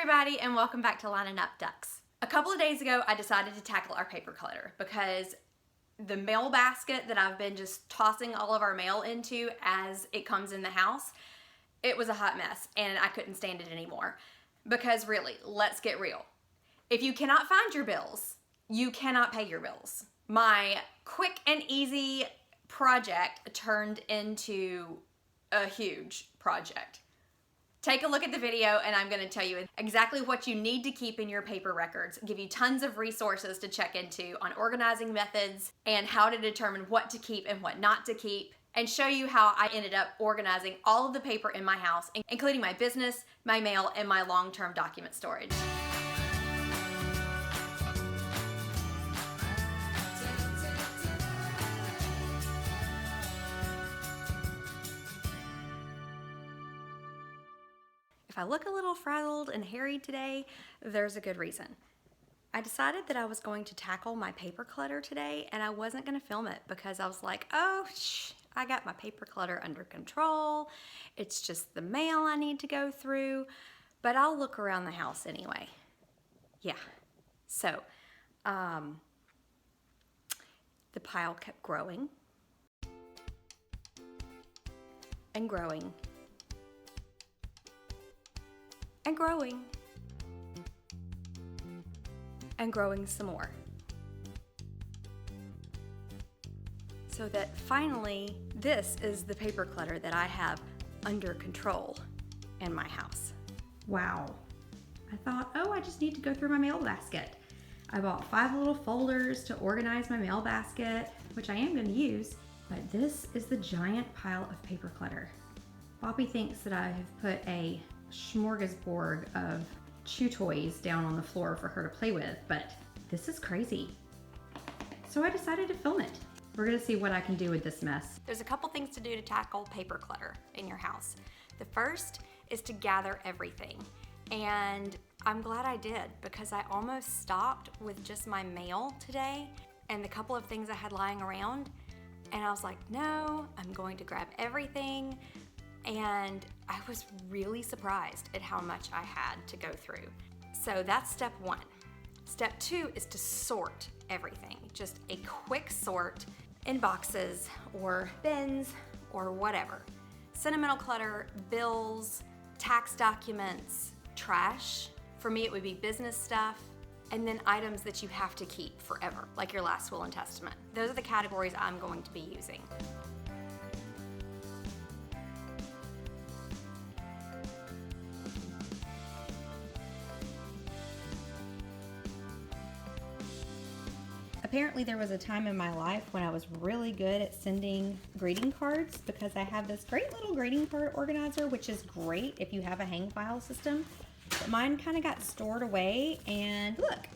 everybody, and welcome back to Lining Up Ducks. A couple of days ago, I decided to tackle our paper clutter because the mail basket that I've been just tossing all of our mail into as it comes in the house, it was a hot mess and I couldn't stand it anymore. Because really, let's get real. If you cannot find your bills, you cannot pay your bills. My quick and easy project turned into a huge project. Take a look at the video and I'm going to tell you exactly what you need to keep in your paper records, give you tons of resources to check into on organizing methods and how to determine what to keep and what not to keep, and show you how I ended up organizing all of the paper in my house, including my business, my mail, and my long-term document storage. If I look a little frazzled and harried today, there's a good reason. I decided that I was going to tackle my paper clutter today and I wasn't going to film it because I was like, I got my paper clutter under control. It's just the mail I need to go through, but I'll look around the house anyway. Yeah, so the pile kept growing and growing and growing and growing some more. So that finally, this is the paper clutter that I have under control in my house. Wow. I thought, I just need to go through my mail basket. I bought 5 little folders to organize my mail basket, which I am going to use, but this is the giant pile of paper clutter. Bobby thinks that I have put a smorgasbord of chew toys down on the floor for her to play with, but this is crazy. So I decided to film it. We're gonna see what I can do with this mess. There's a couple things to do to tackle paper clutter in your house. The first is to gather everything. And I'm glad I did because I almost stopped with just my mail today and the couple of things I had lying around. And I was like, no, I'm going to grab everything. And I was really surprised at how much I had to go through. So that's step 1. Step 2 is to sort everything. Just a quick sort in boxes or bins or whatever. Sentimental clutter, bills, tax documents, trash. For me, it would be business stuff, and then items that you have to keep forever, like your last will and testament. Those are the categories I'm going to be using. Apparently there was a time in my life when I was really good at sending greeting cards because I have this great little greeting card organizer, which is great if you have a hang file system. But mine kind of got stored away, and look,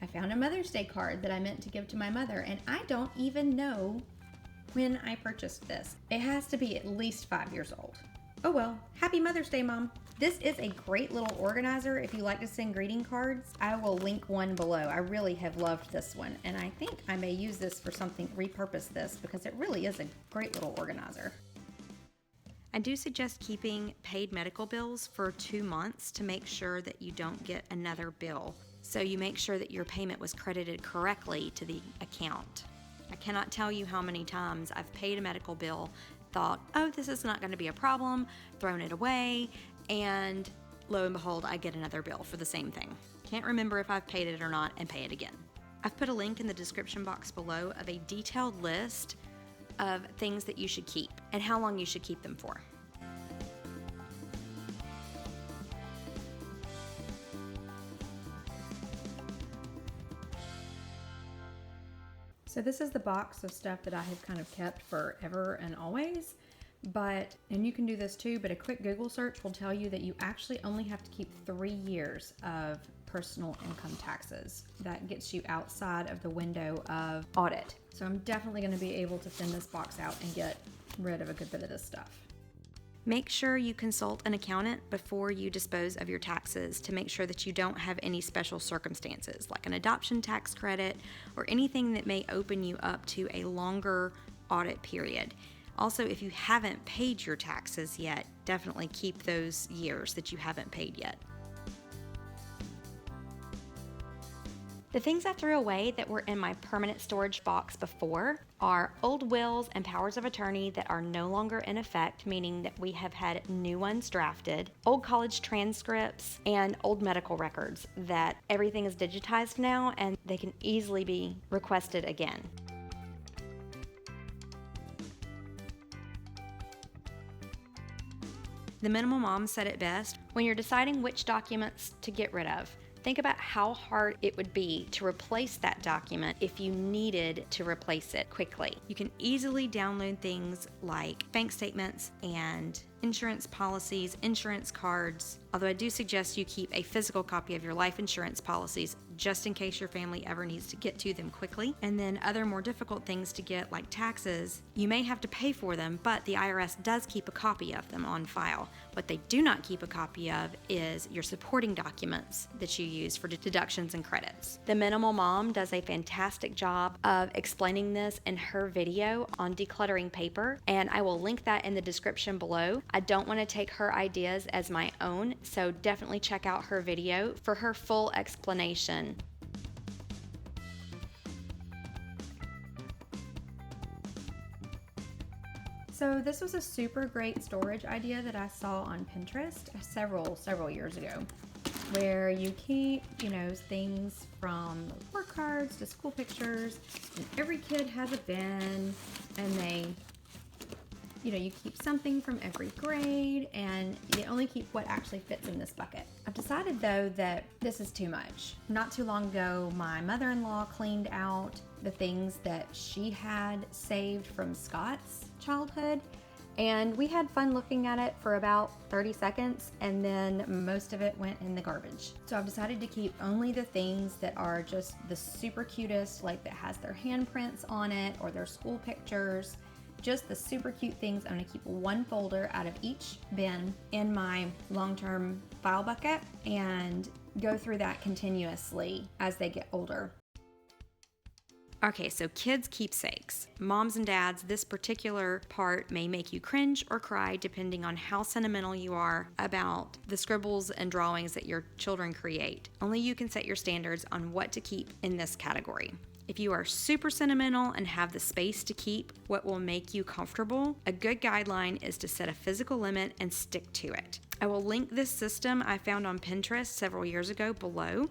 I found a Mother's Day card that I meant to give to my mother, and I don't even know when I purchased this. It has to be at least 5 years old. Oh well, happy Mother's Day, Mom. This is a great little organizer if you like to send greeting cards. I will link one below. I really have loved this one, and I think I may use this for something, repurpose this, because it really is a great little organizer. I do suggest keeping paid medical bills for 2 months to make sure that you don't get another bill. So you make sure that your payment was credited correctly to the account. I cannot tell you how many times I've paid a medical bill, thought, this is not going to be a problem, thrown it away, and lo and behold, I get another bill for the same thing. Can't remember if I've paid it or not and pay it again. I've put a link in the description box below of a detailed list of things that you should keep and how long you should keep them for. So this is the box of stuff that I have kind of kept forever and always. And you can do this too, but a quick Google search will tell you that you actually only have to keep 3 years of personal income taxes. That gets you outside of the window of audit. So I'm definitely going to be able to thin this box out and get rid of a good bit of this stuff. Make sure you consult an accountant before you dispose of your taxes to make sure that you don't have any special circumstances like an adoption tax credit or anything that may open you up to a longer audit period. Also, if you haven't paid your taxes yet, definitely keep those years that you haven't paid yet. The things I threw away that were in my permanent storage box before are old wills and powers of attorney that are no longer in effect, meaning that we have had new ones drafted, old college transcripts, and old medical records that everything is digitized now and they can easily be requested again. The Minimal Mom said it best: when you're deciding which documents to get rid of, think about how hard it would be to replace that document if you needed to replace it quickly. You can easily download things like bank statements and insurance policies, insurance cards, although I do suggest you keep a physical copy of your life insurance policies just in case your family ever needs to get to them quickly. And then other more difficult things to get, like taxes, you may have to pay for them, but the IRS does keep a copy of them on file. What they do not keep a copy of is your supporting documents that you use for deductions and credits. The Minimal Mom does a fantastic job of explaining this in her video on decluttering paper, and I will link that in the description below. I don't want to take her ideas as my own, so definitely check out her video for her full explanation. So this was a super great storage idea that I saw on Pinterest several years ago, where you keep, things from report cards to school pictures, and every kid has a bin, and they, you keep something from every grade, and you only keep what actually fits in this bucket. I've decided though that this is too much. Not too long ago, my mother-in-law cleaned out the things that she had saved from Scott's childhood, and we had fun looking at it for about 30 seconds, and then most of it went in the garbage. So I've decided to keep only the things that are just the super cutest, like that has their handprints on it or their school pictures. Just the super cute things. I'm gonna keep one folder out of each bin in my long-term file bucket and go through that continuously as they get older. Okay, so kids' keepsakes. Moms and dads, this particular part may make you cringe or cry depending on how sentimental you are about the scribbles and drawings that your children create. Only you can set your standards on what to keep in this category. If you are super sentimental and have the space to keep what will make you comfortable, a good guideline is to set a physical limit and stick to it. I will link this system I found on Pinterest several years ago below.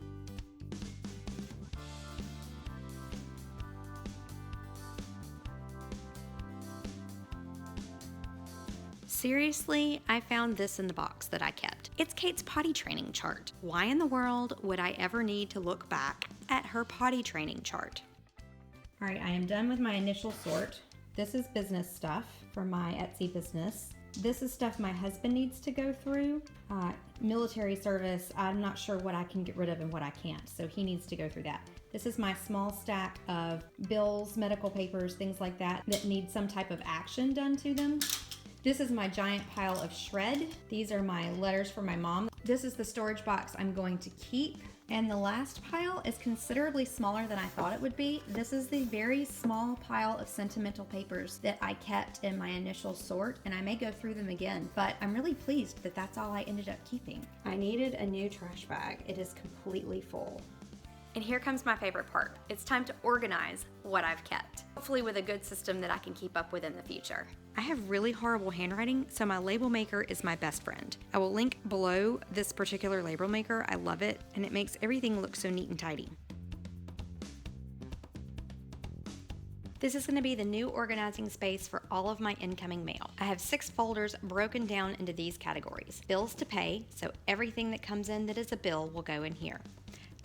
Seriously, I found this in the box that I kept. It's Kate's potty training chart. Why in the world would I ever need to look back at her potty training chart? All right, I am done with my initial sort. This is business stuff for my Etsy business. This is stuff my husband needs to go through. Military service, I'm not sure what I can get rid of and what I can't, so he needs to go through that. This is my small stack of bills, medical papers, things like that need some type of action done to them. This is my giant pile of shred. These are my letters for my mom. This is the storage box I'm going to keep. And the last pile is considerably smaller than I thought it would be. This is the very small pile of sentimental papers that I kept in my initial sort, and I may go through them again, but I'm really pleased that that's all I ended up keeping. I needed a new trash bag. It is completely full. And here comes my favorite part. It's time to organize what I've kept, hopefully with a good system that I can keep up with in the future. I have really horrible handwriting, so my label maker is my best friend. I will link below this particular label maker. I love it, and it makes everything look so neat and tidy. This is going to be the new organizing space for all of my incoming mail. I have 6 folders broken down into these categories. Bills to pay, so everything that comes in that is a bill will go in here.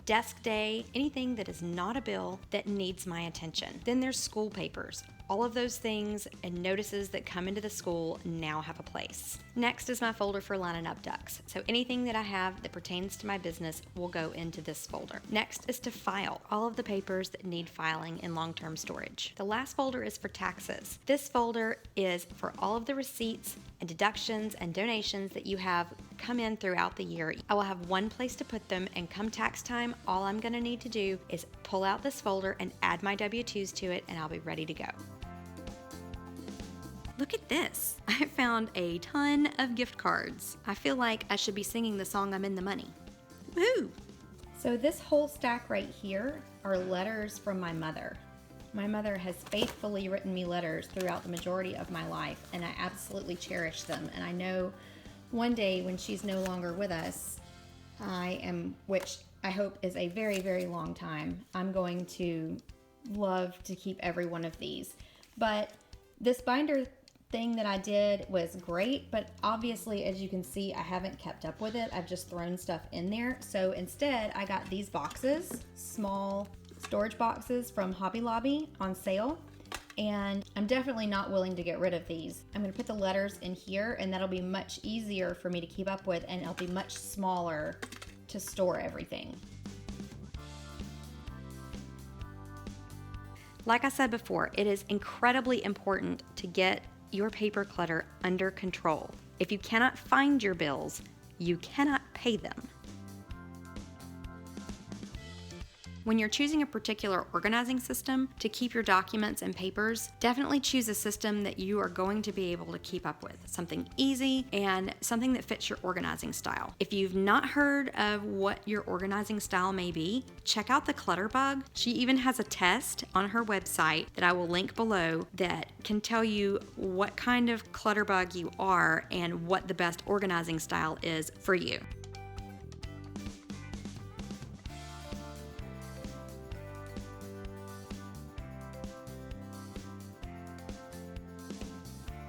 Desk day, anything that is not a bill that needs my attention. Then there's school papers. All of those things and notices that come into the school now have a place. Next is my folder for lining up ducks. So anything that I have that pertains to my business will go into this folder. Next is to file all of the papers that need filing in long-term storage. The last folder is for taxes. This folder is for all of the receipts and deductions and donations that you have come in throughout the year. I will have one place to put them, and come tax time, all I'm gonna need to do is pull out this folder and add my W-2s to it, and I'll be ready to go. Look at this. I found a ton of gift cards. I feel like I should be singing the song I'm in the Money. Woo! So this whole stack right here are letters from my mother. My mother has faithfully written me letters throughout the majority of my life, and I absolutely cherish them. And I know one day when she's no longer with us, which I hope is a very, very long time, I'm going to love to keep every one of these. But this binder thing that I did was great, but obviously, as you can see, I haven't kept up with it. I've just thrown stuff in there. So instead, I got these boxes, small storage boxes from Hobby Lobby on sale. And I'm definitely not willing to get rid of these. I'm gonna put the letters in here, and that'll be much easier for me to keep up with, and it'll be much smaller to store everything. Like I said before, it is incredibly important to get your paper clutter under control. If you cannot find your bills, you cannot pay them. When you're choosing a particular organizing system to keep your documents and papers, definitely choose a system that you are going to be able to keep up with. Something easy and something that fits your organizing style. If you've not heard of what your organizing style may be, check out the Clutterbug. She even has a test on her website that I will link below that can tell you what kind of Clutterbug you are and what the best organizing style is for you.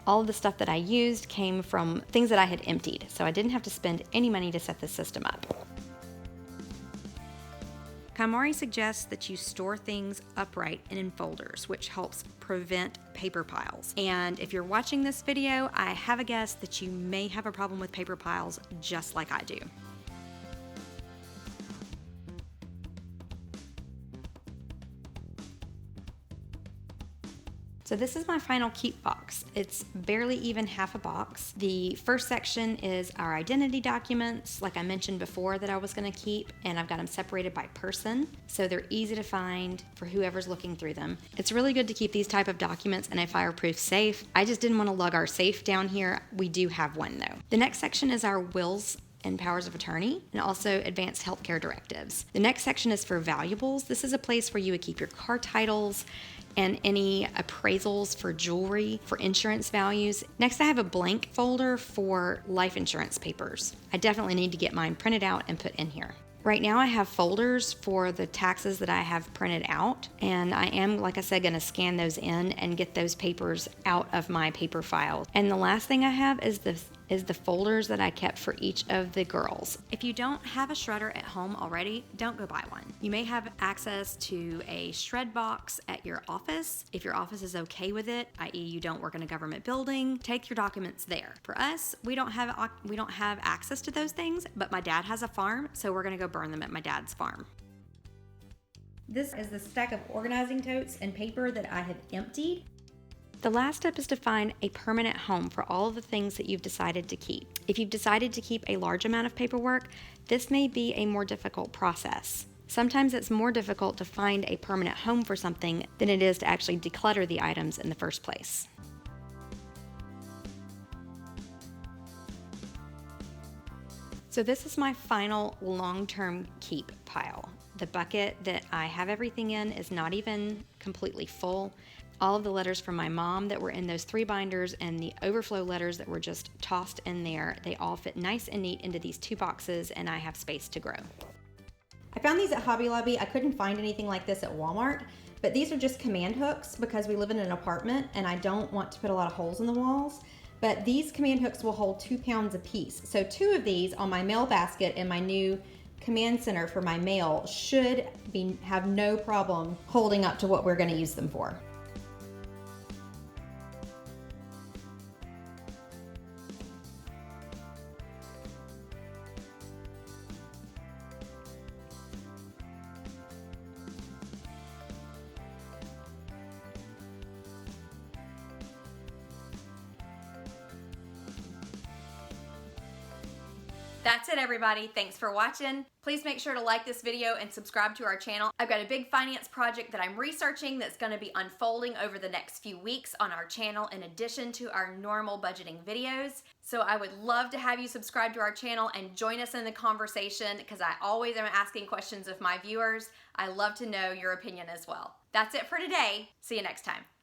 All of the stuff that I used came from things that I had emptied, so I didn't have to spend any money to set this system up. Konmari suggests that you store things upright and in folders, which helps prevent paper piles. And if you're watching this video, I have a guess that you may have a problem with paper piles just like I do. So this is my final keep box. It's barely even half a box. The first section is our identity documents, like I mentioned before that I was gonna keep, and I've got them separated by person, so they're easy to find for whoever's looking through them. It's really good to keep these type of documents in a fireproof safe. I just didn't wanna lug our safe down here. We do have one though. The next section is our wills and powers of attorney, and also advanced healthcare directives. The next section is for valuables. This is a place where you would keep your car titles and any appraisals for jewelry, for insurance values. Next, I have a blank folder for life insurance papers. I definitely need to get mine printed out and put in here. Right now I have folders for the taxes that I have printed out, and I am, like I said, gonna scan those in and get those papers out of my paper file. And the last thing I have is the folders that I kept for each of the girls. If you don't have a shredder at home already, don't go buy one. You may have access to a shred box at your office. If your office is okay with it, i.e. you don't work in a government building, take your documents there. For us, we don't have access to those things, but my dad has a farm, so we're gonna go burn them at my dad's farm. This is the stack of organizing totes and paper that I have emptied. The last step is to find a permanent home for all of the things that you've decided to keep. If you've decided to keep a large amount of paperwork, this may be a more difficult process. Sometimes it's more difficult to find a permanent home for something than it is to actually declutter the items in the first place. So this is my final long-term keep pile. The bucket that I have everything in is not even completely full. All of the letters from my mom that were in those 3 binders and the overflow letters that were just tossed in there, they all fit nice and neat into these 2 boxes, and I have space to grow. I found these at Hobby Lobby. I couldn't find anything like this at Walmart, but these are just command hooks because we live in an apartment and I don't want to put a lot of holes in the walls. But these command hooks will hold 2 pounds a piece. So 2 of these on my mail basket in my new command center for my mail should have no problem holding up to what we're going to use them for. That's it, everybody. Thanks for watching. Please make sure to like this video and subscribe to our channel. I've got a big finance project that I'm researching that's going to be unfolding over the next few weeks on our channel in addition to our normal budgeting videos. So I would love to have you subscribe to our channel and join us in the conversation because I always am asking questions of my viewers. I love to know your opinion as well. That's it for today. See you next time.